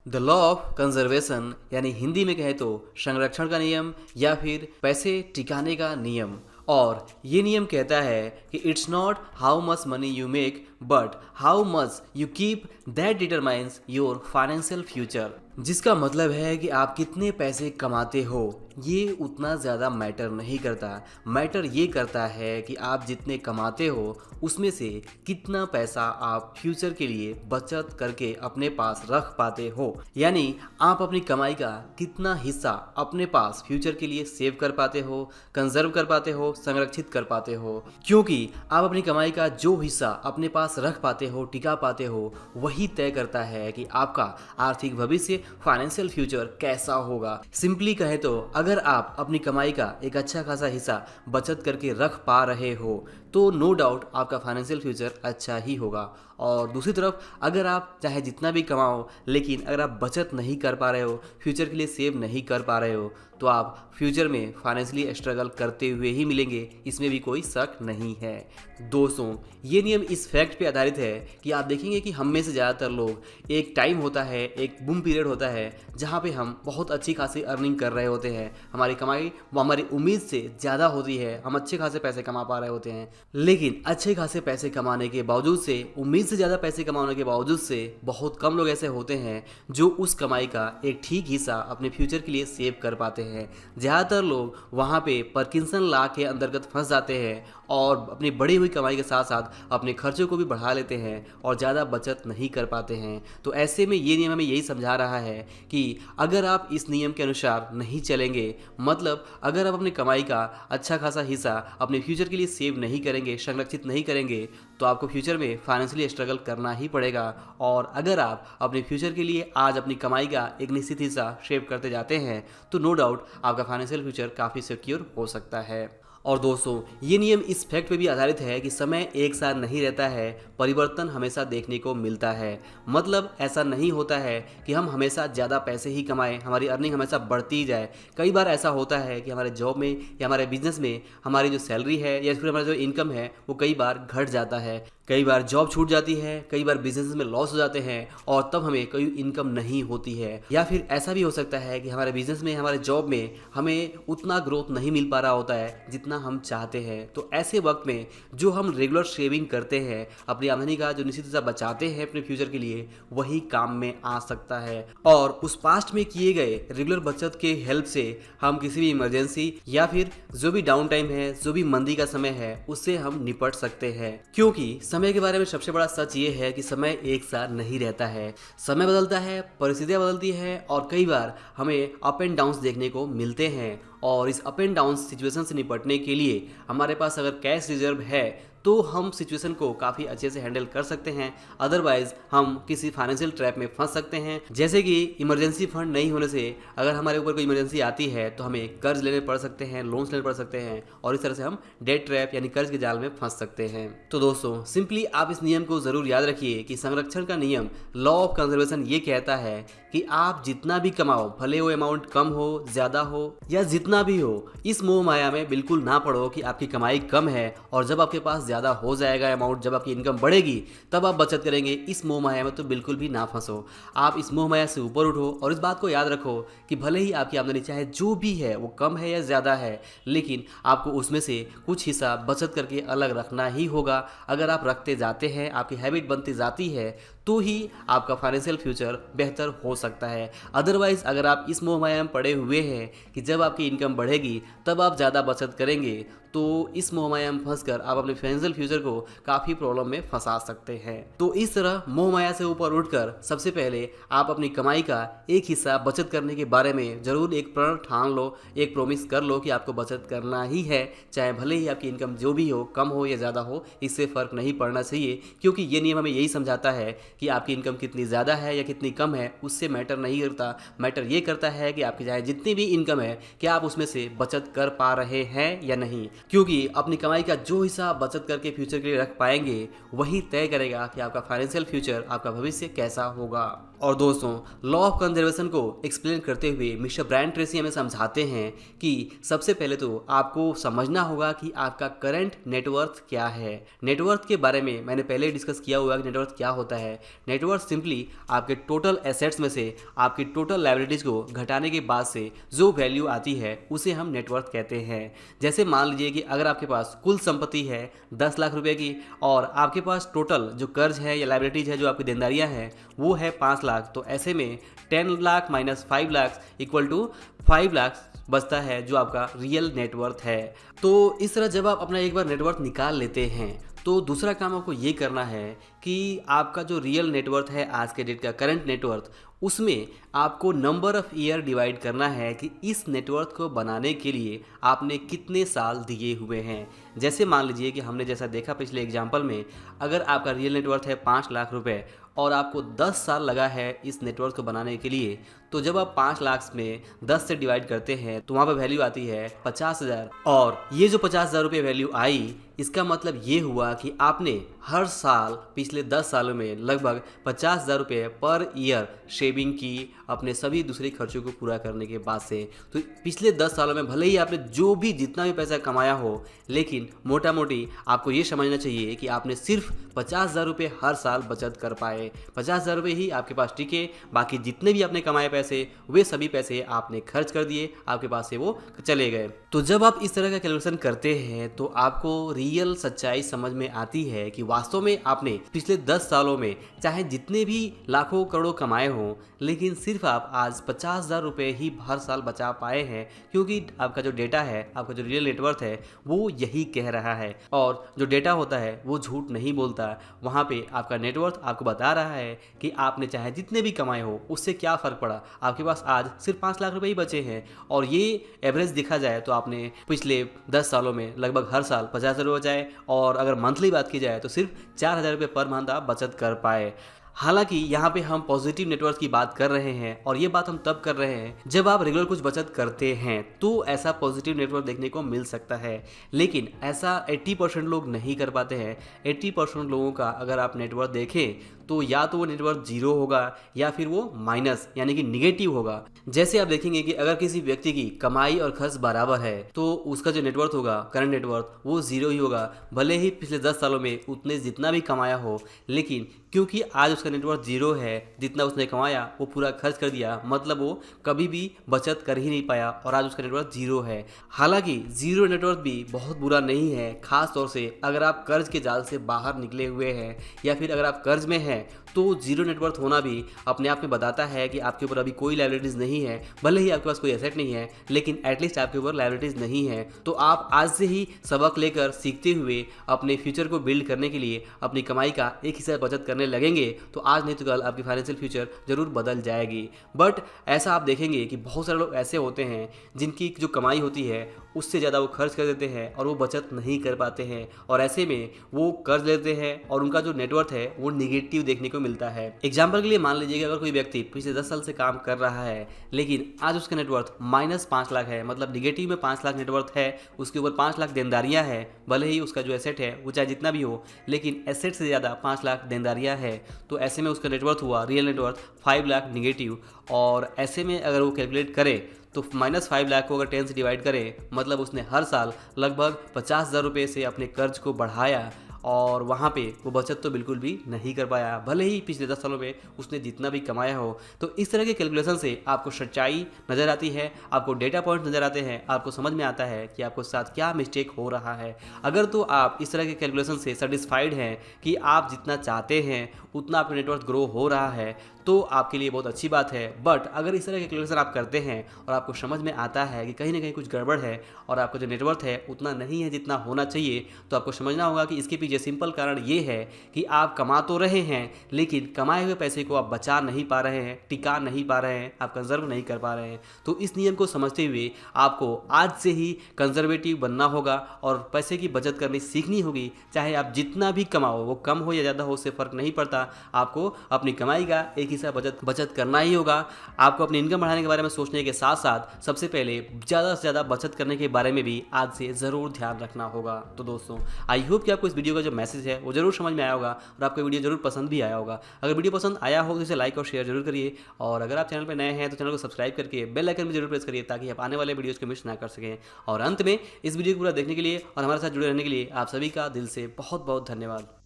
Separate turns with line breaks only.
The law of conservation यानी हिंदी में कहे तो संरक्षण का नियम या फिर पैसे टिकाने का नियम। और ये नियम कहता है कि it's not how much money you make but how much you keep that determines your financial future. जिसका मतलब है कि आप कितने पैसे कमाते हो ये उतना ज़्यादा मैटर नहीं करता। मैटर ये करता है कि आप जितने कमाते हो उसमें से कितना पैसा आप फ्यूचर के लिए बचत करके अपने पास रख पाते हो। यानी आप अपनी कमाई का कितना हिस्सा अपने पास फ्यूचर के लिए सेव कर पाते हो, कंजर्व कर पाते हो, संरक्षित कर पाते हो। क्योंकि आप अपनी कमाई का जो हिस्सा अपने पास रख पाते हो, टिका पाते हो, वही तय करता है कि आपका आर्थिक भविष्य, फाइनेंशियल फ्यूचर कैसा होगा। सिंपली कहे तो अगर आप अपनी कमाई का एक अच्छा खासा हिस्सा बचत करके रख पा रहे हो तो नो डाउट आपका फाइनेंशियल फ्यूचर अच्छा ही होगा। और दूसरी तरफ अगर आप चाहे जितना भी कमाओ लेकिन अगर आप बचत नहीं कर पा रहे हो, फ्यूचर के लिए सेव नहीं कर पा रहे हो, तो आप फ्यूचर में फाइनेंशियली स्ट्रगल करते हुए ही मिलेंगे, इसमें भी कोई शक नहीं है। दोस्तों, ये नियम इस फैक्ट पे आधारित है कि आप देखेंगे कि हम में से ज़्यादातर लोग एक टाइम होता है, एक बूम पीरियड होता है जहाँ पे हम बहुत अच्छी खासी अर्निंग कर रहे होते हैं, हमारी कमाई वो हमारी उम्मीद से ज़्यादा होती है, हम अच्छे खासे पैसे कमा पा रहे होते हैं। लेकिन अच्छे खासे पैसे कमाने के बावजूद से, उम्मीद से ज़्यादा पैसे कमाने के बावजूद से बहुत कम लोग ऐसे होते हैं जो उस कमाई का एक ठीक हिस्सा अपने फ्यूचर के लिए सेव कर पाते हैं। ज़्यादातर लोग वहाँ पे पार्किंसन लॉ के अंतर्गत फंस जाते हैं और अपनी बढ़ी हुई कमाई के साथ साथ अपने खर्चों को भी बढ़ा लेते हैं और ज़्यादा बचत नहीं कर पाते हैं। तो ऐसे में ये नियम हमें यही समझा रहा है कि अगर आप इस नियम के अनुसार नहीं चलेंगे, मतलब अगर आप अपनी कमाई का अच्छा खासा हिस्सा अपने फ्यूचर के लिए सेव नहीं करेंगे, संरक्षित नहीं करेंगे, तो आपको फ्यूचर में फाइनेंशियली स्ट्रगल करना ही पड़ेगा। और अगर आप अपने फ्यूचर के लिए आज अपनी कमाई का एक निश्चित हिस्सा सेव करते जाते हैं तो नो डाउट आपका फाइनेंशियल फ्यूचर काफ़ी सिक्योर हो सकता है। और दोस्तों, ये नियम इस फैक्ट पे भी आधारित है कि समय एक साथ नहीं रहता है, परिवर्तन हमेशा देखने को मिलता है। मतलब ऐसा नहीं होता है कि हम हमेशा ज़्यादा पैसे ही कमाएं, हमारी अर्निंग हमेशा बढ़ती ही जाए। कई बार ऐसा होता है कि हमारे जॉब में या हमारे बिजनेस में हमारी जो सैलरी है या फिर हमारा जो इनकम है वो कई बार घट जाता है, कई बार जॉब छूट जाती है, कई बार बिजनेस में लॉस हो जाते हैं और तब हमें कोई इनकम नहीं होती है। या फिर ऐसा भी हो सकता है कि हमारे बिजनेस में, हमारे जॉब में हमें उतना ग्रोथ नहीं मिल पा रहा होता है जितना हम चाहते हैं। तो ऐसे वक्त में जो हम रेगुलर सेविंग करते हैं, अपनी आमदनी का जो निश्चित हिस्सा बचाते हैं अपने फ्यूचर के लिए, वही काम में आ सकता है। और उस पास्ट में किए गए रेगुलर बचत के हेल्प से हम किसी भी इमरजेंसी या फिर जो भी डाउन टाइम है, जो भी मंदी का समय है, उससे हम निपट सकते हैं। क्योंकि समय के बारे में सबसे बड़ा सच ये है कि समय एक साथ नहीं रहता है, समय बदलता है, परिस्थितियां बदलती है और कई बार हमें अप एंड डाउन्स देखने को मिलते हैं। और इस अप एंड डाउन सिचुएशन से निपटने के लिए हमारे पास अगर कैश रिजर्व है तो हम सिचुएशन को काफ़ी अच्छे से हैंडल कर सकते हैं। अदरवाइज हम किसी फाइनेंशियल ट्रैप में फंस सकते हैं, जैसे कि इमरजेंसी फंड नहीं होने से अगर हमारे ऊपर कोई इमरजेंसी आती है तो हमें कर्ज लेने पड़ सकते हैं, लोन्स लेने पड़ सकते हैं और इस तरह से हम डेट ट्रैप यानी कर्ज के जाल में फंस सकते हैं। तो दोस्तों, सिंपली आप इस नियम को ज़रूर याद रखिए कि संरक्षण का नियम, लॉ ऑफ कंजर्वेशन, ये कहता है कि आप जितना भी कमाओ, भले वो अमाउंट कम हो, ज़्यादा हो या जितना भी हो, इस मोह माया में बिल्कुल ना पड़ो कि आपकी कमाई कम है और जब आपके पास ज़्यादा हो जाएगा अमाउंट, जब आपकी इनकम बढ़ेगी तब आप बचत करेंगे। इस मोह माया में तो बिल्कुल भी ना फंसो। आप इस मोह माया से ऊपर उठो और इस बात को याद रखो कि भले ही आपकी आमदनी चाहे जो भी है वो कम है या ज़्यादा है, लेकिन आपको उसमें से कुछ हिस्सा बचत करके अलग रखना ही होगा। अगर आप रखते जाते हैं, आपकी हैबिट बनती जाती है, तो ही आपका फाइनेंशियल फ्यूचर बेहतर हो सकता है। अदरवाइज अगर आप इस मोह माया में पड़े हुए हैं कि जब आपकी इनकम बढ़ेगी तब आप ज़्यादा बचत करेंगे, तो इस मोह माया में फंसकर आप अपने फाइनेंशियल फ्यूचर को काफ़ी प्रॉब्लम में फंसा सकते हैं। तो इस तरह मोह माया से ऊपर उठकर सबसे पहले आप अपनी कमाई का एक हिस्सा बचत करने के बारे में ज़रूर एक प्रण ठान लो, एक प्रॉमिस कर लो कि आपको बचत करना ही है, चाहे भले ही आपकी इनकम जो भी हो, कम हो या ज़्यादा हो, इससे फ़र्क नहीं पड़ना चाहिए। क्योंकि ये नियम हमें यही समझाता है कि आपकी इनकम कितनी ज़्यादा है या कितनी कम है उससे मैटर नहीं करता। मैटर ये करता है कि आपकी चाहे जितनी भी इनकम है, क्या आप उसमें से बचत कर पा रहे हैं या नहीं। क्योंकि अपनी कमाई का जो हिस्सा बचत करके फ्यूचर के लिए रख पाएंगे वही तय करेगा कि आपका फाइनेंशियल फ्यूचर, आपका भविष्य कैसा होगा। और दोस्तों, लॉ ऑफ कंजर्वेशन को एक्सप्लेन करते हुए मिस्टर ब्रायन ट्रेसी हमें समझाते हैं कि सबसे पहले तो आपको समझना होगा कि आपका करंट नेटवर्थ क्या है। नेटवर्थ के बारे में मैंने पहले ही डिस्कस किया हुआ है कि नेटवर्थ क्या होता है। नेटवर्थ सिंपली आपके टोटल एसेट्स में से आपकी टोटल लायबिलिटीज़ को घटाने के बाद से जो वैल्यू आती है उसे हम नेटवर्थ कहते हैं। जैसे मान लीजिए कि अगर आपके पास कुल संपत्ति है 10 लाख रुपए की और आपके पास टोटल जो कर्ज है या लायबिलिटीज़ है, जो आपकी देनदारियाँ हैं, वो है 5 लाख, तो ऐसे में 10 lakh minus 5 lakh equal to 5 lakh बचता है जो आपका रियल नेटवर्थ है। तो इस तरह जब आप अपना एक बार नेटवर्थ निकाल लेते हैं तो दूसरा काम आपको ये करना है कि आपका जो रियल नेटवर्थ है आज के डेट का करंट नेटवर्थ, उसमें आपको नंबर ऑफ़ ईयर डिवाइड करना है कि इस नेटवर्थ को बनाने के लिए आपने कितने साल दिए हुए हैं। जैसे मान लीजिए कि हमने जैसा देखा पिछले एग्जांपल में, अगर आपका रियल नेटवर्थ है 5 लाख रुपए और आपको 10 साल लगा है इस नेटवर्थ को बनाने के लिए, तो जब आप 5 लाख में 10 से डिवाइड करते हैं तो वहाँ पर वैल्यू आती है 50,000। और ये जो 50,000 रुपये वैल्यू आई, इसका मतलब ये हुआ कि आपने हर साल पिछले 10 सालों में लगभग 50,000 रुपये पर ईयर सेविंग की अपने सभी दूसरे खर्चों को पूरा करने के बाद से। तो पिछले 10 सालों में भले ही आपने जो भी जितना भी पैसा कमाया हो, लेकिन मोटा मोटी आपको ये समझना चाहिए कि आपने सिर्फ 50,000 रुपये हर साल बचत कर पाए। 50,000 रुपये ही आपके पास टिके, बाकी जितने भी आपने कमाए पैसे, वे सभी पैसे आपने खर्च कर दिए, आपके पास से वो चले गए। तो जब आप इस तरह का कैलकुलेशन करते हैं तो आपको रियल सच्चाई समझ में आती है कि वास्तव में आपने पिछले 10 सालों में चाहे जितने भी लाखों करोड़ों कमाए हों, लेकिन सिर्फ आप आज 50,000 रुपये ही हर साल बचा पाए हैं, क्योंकि आपका जो डेटा है, आपका जो रियल नेटवर्थ है, वो यही कह रहा है। और जो डेटा होता है वो झूठ नहीं बोलता। वहाँ पे आपका नेटवर्थ आपको बता रहा है कि आपने चाहे जितने भी कमाए हो उससे क्या फ़र्क पड़ा, आपके पास आज सिर्फ 5 लाख रुपए ही बचे हैं। और ये एवरेज देखा जाए तो आपने पिछले 10 सालों में लगभग हर साल 50,000 रुपये बचाए, और अगर मंथली बात की जाए तो सिर्फ 4,000 रुपये पर मंथ आप बचत कर पाए। हालांकि यहाँ पे हम पॉजिटिव नेटवर्थ की बात कर रहे हैं, और ये बात हम तब कर रहे हैं जब आप रेगुलर कुछ बचत करते हैं तो ऐसा पॉजिटिव नेटवर्थ देखने को मिल सकता है। लेकिन ऐसा 80% लोग नहीं कर पाते हैं। 80% लोगों का अगर आप नेटवर्थ देखें तो या तो वो नेटवर्थ जीरो होगा या फिर वो माइनस यानी कि निगेटिव होगा। जैसे आप देखेंगे कि अगर किसी व्यक्ति की कमाई और खर्च बराबर है तो उसका जो नेटवर्थ होगा, करंट नेटवर्थ, वो जीरो ही होगा। भले ही पिछले 10 सालों में उसने जितना भी कमाया हो, लेकिन क्योंकि आज उसका नेटवर्थ जीरो है, जितना उसने कमाया वो पूरा खर्च कर दिया, मतलब वो कभी भी बचत कर ही नहीं पाया और आज उसका नेटवर्थ जीरो है। हालांकि जीरो नेटवर्थ भी बहुत बुरा नहीं है, खास तौर से अगर आप कर्ज के जाल से बाहर निकले हुए हैं या फिर अगर आप कर्ज में हैं तो जीरो नेटवर्थ होना भी अपने आप में बताता है कि आपके ऊपर अभी कोई लायबिलिटीज़ नहीं है। भले ही आपके पास कोई एसेट नहीं है, लेकिन एटलीस्ट आपके ऊपर लायबिलिटीज़ नहीं है। तो आप आज से ही सबक लेकर सीखते हुए अपने फ्यूचर को बिल्ड करने के लिए अपनी कमाई का एक हिस्सा बचत करने लगेंगे तो आज नहीं तो कल आपकी फाइनेंशियल फ्यूचर जरूर बदल जाएगी। बट ऐसा आप देखेंगे कि बहुत सारे लोग ऐसे होते हैं जिनकी जो कमाई होती है उससे ज़्यादा वो खर्च कर देते हैं और वो बचत नहीं कर पाते हैं, और ऐसे में वो कर्ज लेते हैं और उनका जो नेटवर्थ है वो निगेटिव देखने को मिलता है। एग्जाम्पल के लिए मान लीजिए कि अगर कोई व्यक्ति पिछले 10 साल से काम कर रहा है लेकिन आज उसका नेटवर्थ -5 लाख है, मतलब निगेटिव में 5 लाख नेटवर्थ है, उसके ऊपर 5 लाख देनदारियां हैं। भले ही उसका जो एसेट है वो चाहे जितना भी हो, लेकिन एसेट से ज़्यादा 5 लाख देनदारियां है, तो ऐसे में उसका नेटवर्थ हुआ रियल नेटवर्थ 5 लाख निगेटिव। और ऐसे में अगर वो कैलकुलेट करे तो -5 लाख को अगर 10 से डिवाइड करें, मतलब उसने हर साल लगभग 50,000 रुपये से अपने कर्ज को बढ़ाया और वहाँ पे वो बचत तो बिल्कुल भी नहीं कर पाया, भले ही पिछले 10 सालों में उसने जितना भी कमाया हो। तो इस तरह के कैलकुलेशन से आपको सच्चाई नज़र आती है, आपको डेटा पॉइंट नज़र आते हैं, आपको समझ में आता है कि आपको साथ क्या मिस्टेक हो रहा है। अगर तो आप इस तरह के कैलकुलेशन से सेटिस्फाइड हैं कि आप जितना चाहते हैं उतना आपका नेटवर्थ ग्रो हो रहा है, तो आपके लिए बहुत अच्छी बात है। बट अगर इस तरह के कैलकुलेशन आप करते हैं और आपको समझ में आता है कि कहीं ना कहीं कुछ गड़बड़ है और आपका जो नेटवर्थ है उतना नहीं है जितना होना चाहिए, तो आपको समझना होगा कि इसके पीछे सिंपल कारण ये है कि आप कमा तो रहे हैं लेकिन कमाए हुए पैसे को आप बचा नहीं पा रहे हैं, टिका नहीं पा रहे हैं, आप कंजर्व नहीं कर पा रहे हैं। तो इस नियम को समझते हुए आपको आज से ही कंजर्वेटिव बनना होगा और पैसे की बचत करनी सीखनी होगी। चाहे आप जितना भी कमाओ, वो कम हो या ज़्यादा हो, उससे फ़र्क नहीं पड़ता, आपको अपनी कमाई का एक हिस्सा बचत करना ही होगा। आपको अपनी इनकम बढ़ाने के बारे में सोचने के साथ साथ सबसे पहले ज़्यादा से ज़्यादा बचत करने के बारे में भी आज से ज़रूर ध्यान रखना होगा। तो दोस्तों, आई होप कि आपको इस वीडियो का का जो मैसेज है वो जरूर समझ में आया होगा और आपको वीडियो जरूर पसंद भी आया होगा। अगर वीडियो पसंद आया हो तो इसे लाइक और शेयर जरूर करिए, और अगर आप चैनल पर नए हैं तो चैनल को सब्सक्राइब करके बेल आइकन भी जरूर प्रेस करिए ताकि आप आने वाले वीडियोज को मिस ना कर सकें। और अंत में इस वीडियो को पूरा देखने के लिए और हमारे साथ जुड़े रहने के लिए आप सभी का दिल से बहुत बहुत धन्यवाद।